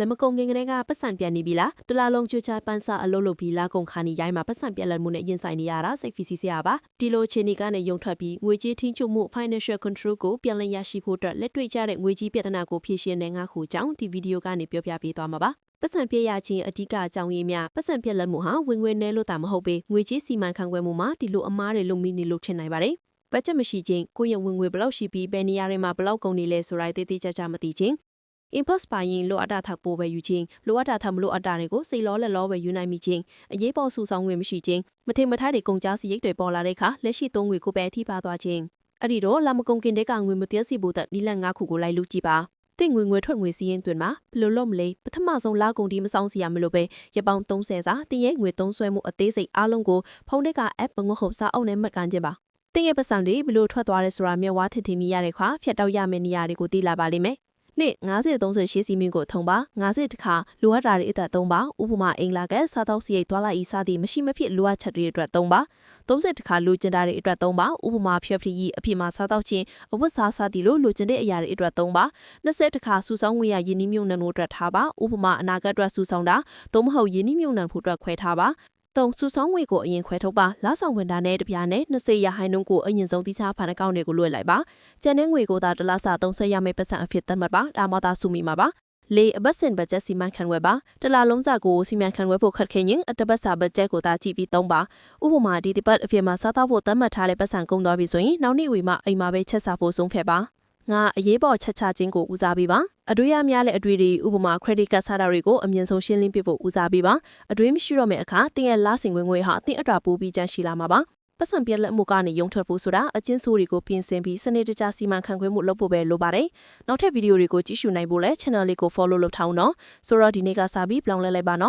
လက်မကုန်ငင်ကလေးကပတ်စံပြန်နေပြီလားတလာလုံးချွချပန်းစာအလုပ်လုပ်ပြီးလာကုန်ခါနီရိုင်းမှာပတ်စံပြက်လက်မှုနဲ့ရင်ဆိုင်နေရတာစိတ်ဖိစီးစရာပါဒီလိုအခြေအနေကနေယုံထွက်ပြီးငွေကြေးထိန်းချုပ်မှု financial control ကိုပြန်လည်ရရှိဖို့အတွက်လက်တွေ့ကျတဲ့ငွေကြေးပြဿနာကိုဖြေရှင်းတဲ့ငါးခုကြောင့်ဒီဗီဒီယိုကနေပြောပြပေးသွားမှာပါပတ်စံပြည့်ရခြင်းအဓိကအကြောင်းရင်းများပတ်စံပြက်လက်မှုဟာဝင်ငွေနည်းလို့တာမဟုတ်ပေငွေကြေးစီမံခန့်ခွဲမှုမှာဒီလိုအမားတွေလုံမိနေလို့ထင်နိုင်ပါတယ်ဘတ်ဂျက်မရှိခြင်းကိုယ့်ရဲ့ဝင်ငွေဘယ်လောက်ရှိပြီးဘယ်နေရာတွေမှာဘယ်လောက်ကုန်နေလဲဆိုတာသိသိကြကြမသိခြင်း impulse buying လိုအပ်တာထပ်ပိုးပဲယူခြင်းလိုအပ်တာထပ်မလိုအပ်တာတွေကိုစိတ်လောလက်လောပဲယူနိုင်မိခြင်းအရေးပေါ်စုဆောင်ငွေမရှိခြင်းမထင်မထားတွေကုန်ကြစရိတ်တွေပေါ်လာတဲ့အခါလက်ရှိသုံးငွေကိုပဲအထိပါသွားခြင်းအဲ့ဒီတော့လာမကုန်ခင်တဲ့ကငွေမတရားစီဖို့တဲ့နီလန်၅ခုကိုလိုက်လူကြည့်ပါတင့်ငွေထွက်ငွေစီးရင်တွင်မှာဘယ်လိုလုပ်မလဲပထမဆုံးလာကုန်ဒီမဆောင်စီရမလို့ပဲရပောင်း30စာတင်းရဲ့ငွေသုံးဆွဲမှုအသေးစိတ်အားလုံးကိုဖုန်းတက်က app ငွေခုပ်စာအုပ်နဲ့မှတ်ကန်ခြင်းပါတင်းရဲ့ပတ်စံတွေဘယ်လိုထွက်သွားလဲဆိုတာမျက်ဝါးထင်ထင်မြင်ရတဲ့ခါဖြတ်တောက်ရမယ့်နေရာတွေကိုသိလာပါလိမ့်မယ်နေ့90-30ရှေးစီမင်းကိုထုံပါ90တခါလိုအပ်တာတွေအသက်3ပါဥပမာအင်္ဂလာကစားတော့စီရိတ်သွားလိုက်ဤစသည်မရှိမဖြစ်လိုအပ်ချက်တွေအတွက်3ပါ30တခါလိုချင်တာတွေအတွက်3ပါဥပမာဖြည့်ဖြည့်အဖြစ်မှာစားတော့ခြင်းအဝတ်စားစသည်လိုချင်တဲ့အရာတွေအတွက်3ပါ20တခါစူဆောင်းငွေရယင်းနှမြုံနှံတို့အတွက်ထားပါဥပမာအနာဂတ်အတွက်စူဆောင်းတာသို့မဟုတ်ယင်းနှမြုံနှံဖို့အတွက်ခွဲထားပါတုံစုဆောင်းငွေကိုအရင်ခွဲထုတ်ပါလာဆောင်ဝင်တာနဲ့တပြားနဲ့20ရာဟိုင်းနှုန်းကိုအရင်ဆုံးတိကျဖန်အကောင့်တွေကိုလွှဲလိုက်ပါကျန်တဲ့ငွေကိုသာတလားစာ30ရမယ့်ပတ်စံအဖြစ်သတ်မှတ်ပါဒါမှသာစုမိမှာပါလေအပတ်စဉ်ဘတ်ဂျက်စီမံခန့်ခွဲပါတလားလုံးစာကိုစီမံခန့်ခွဲဖို့ခက်ခဲရင်အတပတ်စာဘတ်ဂျက်ကိုသာကြည့်ပြီးသုံးပါဥပမာဒီပတ်အဖြစ်မှာစားတော့ဖို့သတ်မှတ်ထားတဲ့ပတ်စံကုန်သွားပြီဆိုရင်နောက်နေ့ဝေမှာအိမ်မှာပဲချက်စားဖို့ဆုံးဖြတ်ပါငါအရေးပေါ်ချက်ချခြင်းကိုဦးစားပေးပါအတွေ့အများနဲ့အတွေ့တွေဥပမာ credit card စားတာတွေကိုအမြင့်ဆုံးရှင်းလင်းပြဖို့ဦးစားပေးပါအတွေ့မရှိတော့မယ့်အခါတင်းရဲ့လဆင်ငွေဟာတင်းအတာပိုးပြီးကြန့်ရှိလာမှာပါပတ်စံပြက်လက်မှုကနေရုံထွက်ဖို့ဆိုတာအချင်းဆိုးတွေကိုပြင်ဆင်ပြီးစနစ်တကျစီမံခန့်ခွဲမှုလုပ်ဖို့ပဲလိုပါတယ်နောက်ထပ်ဗီဒီယိုတွေကိုကြည့်ရှုနိုင်ဖို့လဲ channel လေးကို follow လုပ်ထားအောင်နော်ဆိုတော့ဒီနေ့ကစပြီးပြောင်းလဲလိုက်ပါနော်